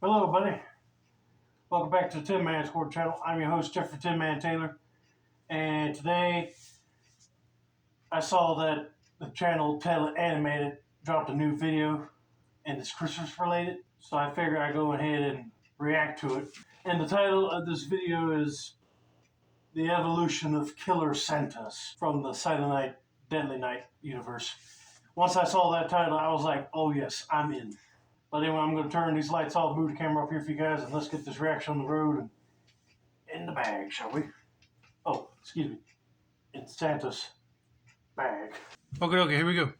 Hello, buddy. Welcome back to the Tin Man Squad channel. I'm your host, Jeffrey Tin Man Taylor. And today, I saw that the channel Tell Animated dropped a new video and it's Christmas related. So I figured I'd go ahead and react to it. And the title of this video is The Evolution of Killer Santas from the Silent Night, Deadly Night universe. Once I saw that title, I was like, oh yes, I'm in. But anyway, I'm going to turn these lights off, move the camera up here for you guys, and let's get this reaction on the road and in the bag, shall we? Oh, excuse me. In Santa's bag. Okay, here we go.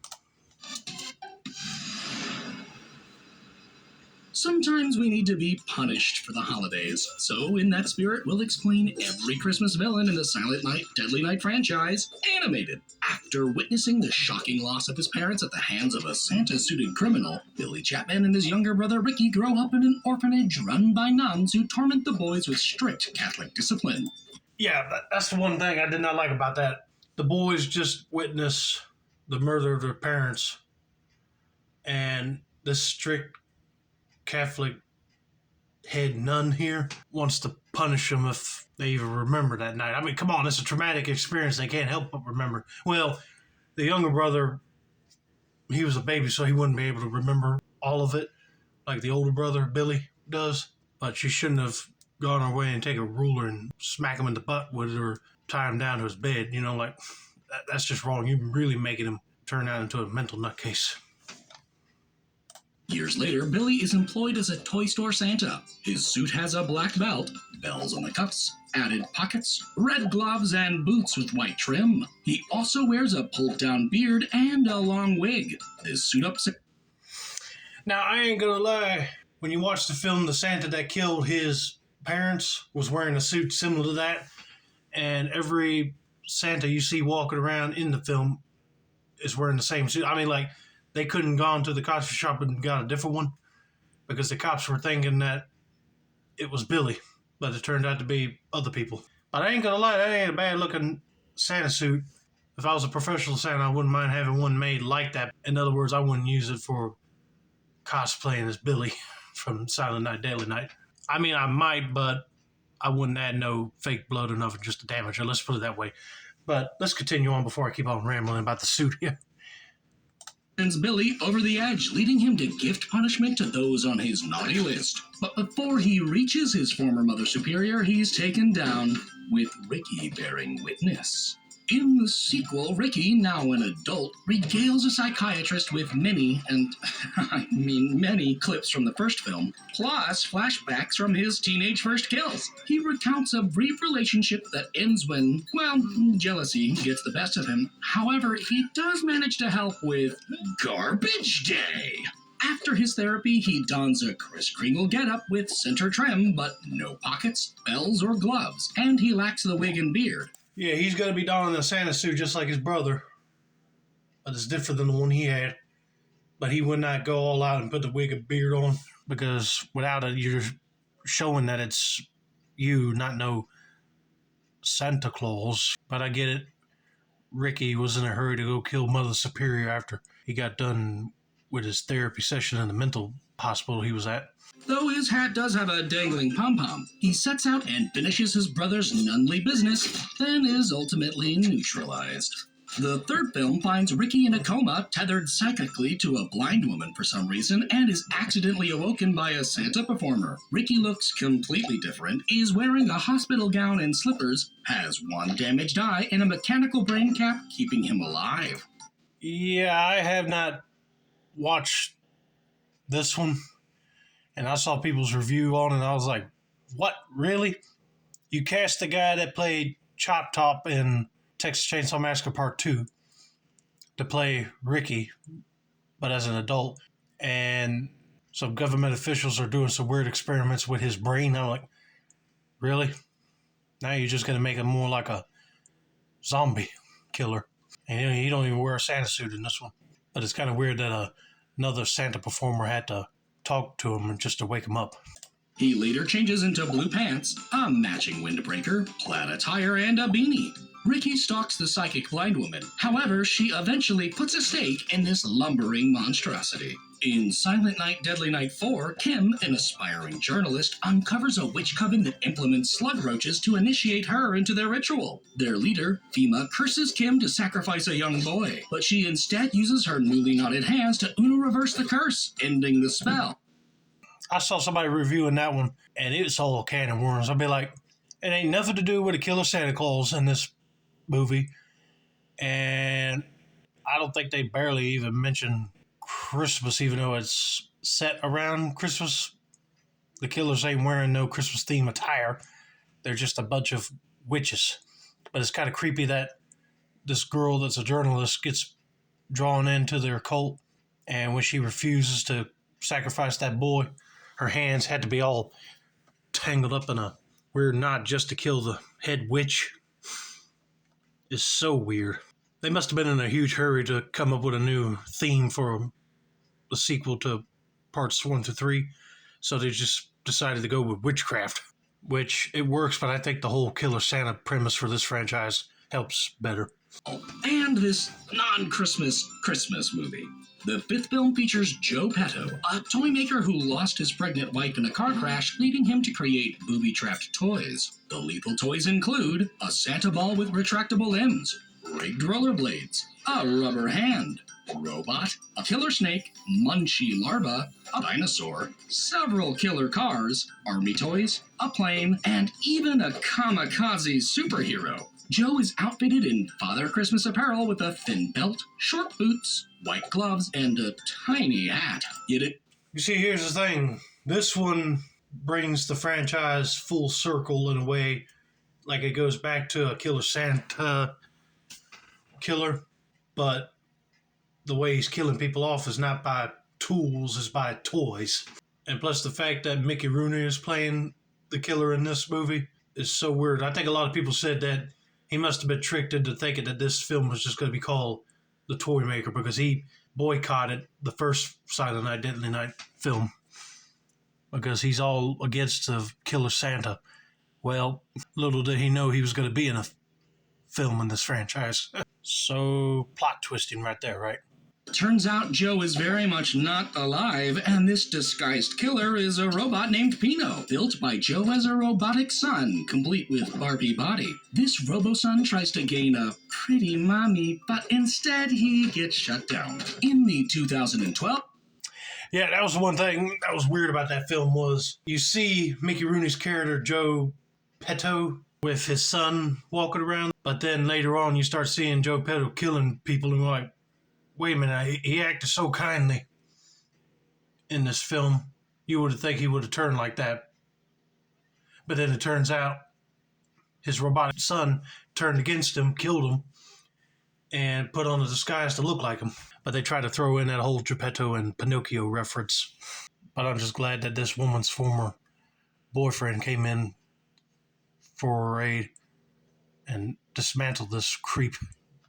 Sometimes we need to be punished for the holidays, so in that spirit, we'll explain every Christmas villain in the Silent Night, Deadly Night franchise, animated. After witnessing the shocking loss of his parents at the hands of a Santa-suited criminal, Billy Chapman and his younger brother Ricky grow up in an orphanage run by nuns who torment the boys with strict Catholic discipline. Yeah, that's the one thing I did not like about that. The boys just witness the murder of their parents, and this strict Catholic head nun here wants to punish them if they even remember that night. I mean, come on, it's a traumatic experience. They can't help but remember. Well, the younger brother, he was a baby, so he wouldn't be able to remember all of it like the older brother, Billy, does. But she shouldn't have gone away and take a ruler and smack him in the butt with it or tie him down to his bed. You know, like, that's just wrong. You're really making him turn out into a mental nutcase. Years later, Billy is employed as a toy store Santa. His suit has a black belt, bells on the cuffs, added pockets, red gloves, and boots with white trim. He also wears a pulled-down beard and a long wig. His suit up... Now, I ain't gonna lie. When you watch the film, the Santa that killed his parents was wearing a suit similar to that. And every Santa you see walking around in the film is wearing the same suit. I mean, like, they couldn't gone to the costume shop and got a different one because the cops were thinking that it was Billy, but it turned out to be other people. But I ain't gonna lie, that ain't a bad looking Santa suit. If I was a professional Santa, I wouldn't mind having one made like that. In other words, I wouldn't use it for cosplaying as Billy from Silent Night, Deadly Night. I mean, I might, but I wouldn't add no fake blood or nothing just to damage it. Let's put it that way. But let's continue on before I keep on rambling about the suit here. Sends Billy over the edge, leading him to gift punishment to those on his naughty list. But before he reaches his former Mother Superior, he's taken down, with Ricky bearing witness. In the sequel, Ricky, now an adult, regales a psychiatrist with many clips from the first film, plus flashbacks from his teenage first kills. He recounts a brief relationship that ends when, well, jealousy gets the best of him. However, he does manage to help with Garbage Day. After his therapy, he dons a Kris Kringle getup with center trim, but no pockets, bells, or gloves, and he lacks the wig and beard. Yeah, he's going to be donning a Santa suit just like his brother. But it's different than the one he had. But he would not go all out and put the wig and beard on. Because without it, you're showing that it's you, not no Santa Claus. But I get it. Ricky was in a hurry to go kill Mother Superior after he got done with his therapy session in the mental hospital he was at. Though his hat does have a dangling pom-pom, he sets out and finishes his brother's nunly business, then is ultimately neutralized. The third film finds Ricky in a coma, tethered psychically to a blind woman for some reason, and is accidentally awoken by a Santa performer. Ricky looks completely different, is wearing a hospital gown and slippers, has one damaged eye, and a mechanical brain cap keeping him alive. Yeah, I have not watched this one. And I saw people's review on it, and I was like, what, really? You cast the guy that played Chop Top in Texas Chainsaw Massacre Part 2 to play Ricky, but as an adult. And some government officials are doing some weird experiments with his brain. I'm like, really? Now you're just going to make him more like a zombie killer. And he don't even wear a Santa suit in this one. But it's kind of weird that another Santa performer had to talk to him just to wake him up. He later changes into blue pants, a matching windbreaker, plaid attire, and a beanie. Ricky stalks the psychic blind woman. However, she eventually puts a stake in this lumbering monstrosity. In Silent Night, Deadly Night 4, Kim, an aspiring journalist, uncovers a witch coven that implements slug roaches to initiate her into their ritual. Their leader, Fema, curses Kim to sacrifice a young boy, but she instead uses her newly knotted hands to Uno reverse the curse, ending the spell. I saw somebody reviewing that one, and it's all a can of worms. I'd be like, it ain't nothing to do with a killer Santa Claus in this movie, and I don't think they barely even mention Christmas, even though it's set around Christmas. The killers ain't wearing no Christmas theme attire. They're just a bunch of witches. But it's kind of creepy that this girl that's a journalist gets drawn into their cult, and when she refuses to sacrifice that boy, her hands had to be all tangled up in a weird knot just to kill the head witch. It's so weird. They must have been in a huge hurry to come up with a new theme for the sequel to parts 1 to 3. So they just decided to go with witchcraft, which it works, but I think the whole Killer Santa premise for this franchise helps better. And this non-Christmas Christmas movie. The fifth film features Joe Petto, a toy maker who lost his pregnant wife in a car crash, leading him to create booby-trapped toys. The lethal toys include a Santa ball with retractable limbs, rigged rollerblades, a rubber hand, a robot, a killer snake, Munchie larva, a dinosaur, several killer cars, army toys, a plane, and even a kamikaze superhero. Joe is outfitted in Father Christmas apparel with a thin belt, short boots, white gloves, and a tiny hat. Get it? You see, here's the thing. This one brings the franchise full circle in a way, like it goes back to a Killer Santa killer, but the way he's killing people off is not by tools, it's by toys. And plus the fact that Mickey Rooney is playing the killer in this movie is so weird. I think a lot of people said that he must have been tricked into thinking that this film was just going to be called The Toy Maker because he boycotted the first Silent Night, Deadly Night film because he's all against the Killer Santa. Well, little did he know he was going to be in a film in this franchise. So, plot twisting right there, right? Turns out Joe is very much not alive, and this disguised killer is a robot named Pino, built by Joe as a robotic son, complete with Barbie body. This robo-son tries to gain a pretty mommy, but instead he gets shut down. In the 2012... Yeah, that was the one thing that was weird about that film was you see Mickey Rooney's character, Joe Petto, with his son walking around, but then later on you start seeing Joe Petto killing people and you're like, wait a minute, he acted so kindly in this film. You would think he would have turned like that. But then it turns out his robotic son turned against him, killed him, and put on a disguise to look like him. But they try to throw in that whole Geppetto and Pinocchio reference. But I'm just glad that this woman's former boyfriend came in for aid and dismantled this creep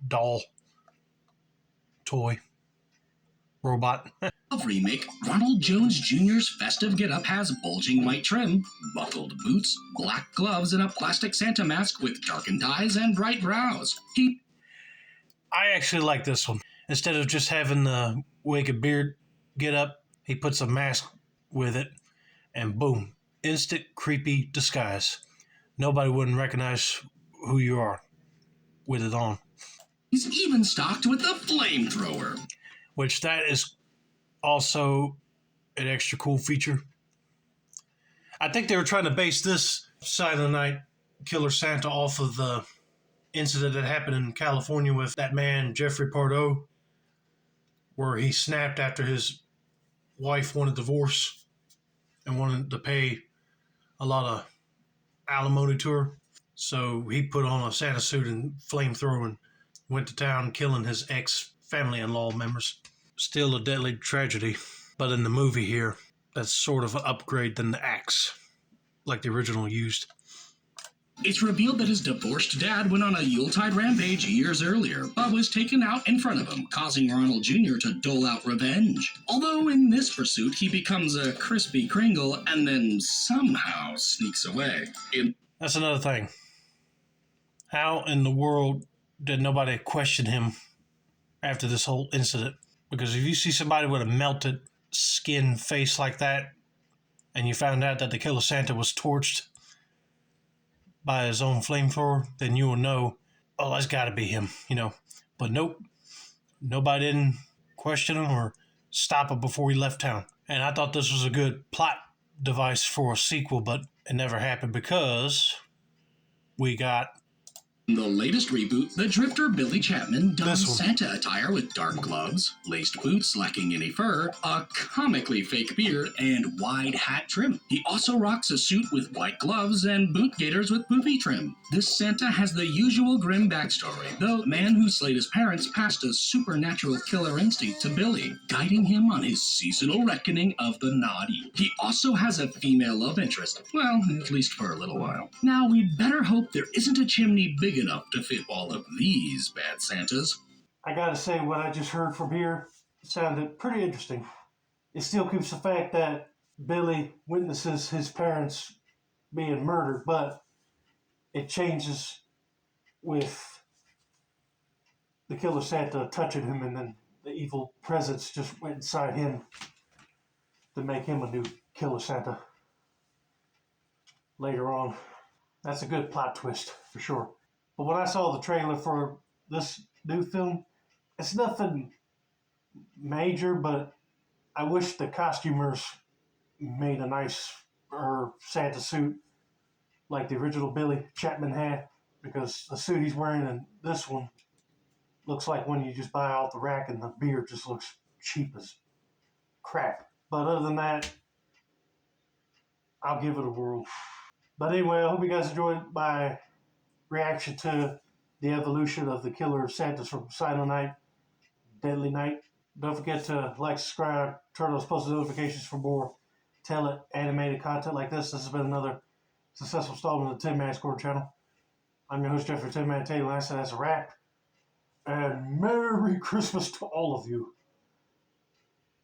doll toy robot. Remake, Ronald Jones Jr.'s festive getup has bulging white trim, buckled boots, black gloves, and a plastic Santa mask with darkened eyes and bright brows. I actually like this one. Instead of just having the wig and beard getup, he puts a mask with it, and boom, instant creepy disguise. Nobody wouldn't recognize who you are with it on. He's even stocked with a flamethrower. Which that is also an extra cool feature. I think they were trying to base this Silent Night Killer Santa off of the incident that happened in California with that man, Jeffrey Pardo, where he snapped after his wife wanted divorce and wanted to pay a lot of alimony to her. So he put on a Santa suit and flamethrower and went to town killing his ex-family-in-law members. Still a deadly tragedy. But in the movie here, that's sort of an upgrade than the axe, like the original used. It's revealed that his divorced dad went on a Yuletide rampage years earlier, but was taken out in front of him, causing Ronald Jr. to dole out revenge. Although in this pursuit, he becomes a crispy Kringle and then somehow sneaks away. That's another thing. How in the world did nobody question him after this whole incident? Because if you see somebody with a melted skin face like that, and you found out that the Killer Santa was torched by his own flamethrower, then you will know, oh, that's got to be him, you know. But nope, nobody didn't question him or stop him before he left town. And I thought this was a good plot device for a sequel, but it never happened because we got In the latest reboot, the drifter Billy Chapman dons This one. Santa attire with dark gloves, laced boots lacking any fur, a comically fake beard, and wide hat trim. He also rocks a suit with white gloves and boot gaiters with poofy trim. This Santa has the usual grim backstory, though the man who slayed his parents passed a supernatural killer instinct to Billy, guiding him on his seasonal reckoning of the naughty. He also has a female love interest, well, at least for a little while. Now, we'd better hope there isn't a chimney big enough to fit all of these bad Santas. I gotta say, what I just heard from here sounded pretty interesting. It still keeps the fact that Billy witnesses his parents being murdered, but it changes with the Killer Santa touching him, and then the evil presence just went inside him to make him a new Killer Santa later on. That's a good plot twist, for sure. But when I saw the trailer for this new film, it's nothing major, but I wish the costumers made a nice Santa suit like the original Billy Chapman had, because the suit he's wearing in this one looks like one you just buy off the rack, and the beard just looks cheap as crap. But other than that, I'll give it a whirl. But anyway, I hope you guys enjoyed my reaction to the evolution of the Killer Santas from Silent Night, Deadly Night. Don't forget to like, subscribe, turn those post notifications for more Tell It animated content like this. This has been another successful installment of the Tin Man Score channel. I'm your host, Jeffrey Tin Man Taylor, and I said that's a wrap. And Merry Christmas to all of you.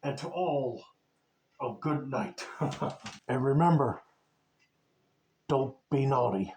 And to all, a good night. And remember, don't be naughty.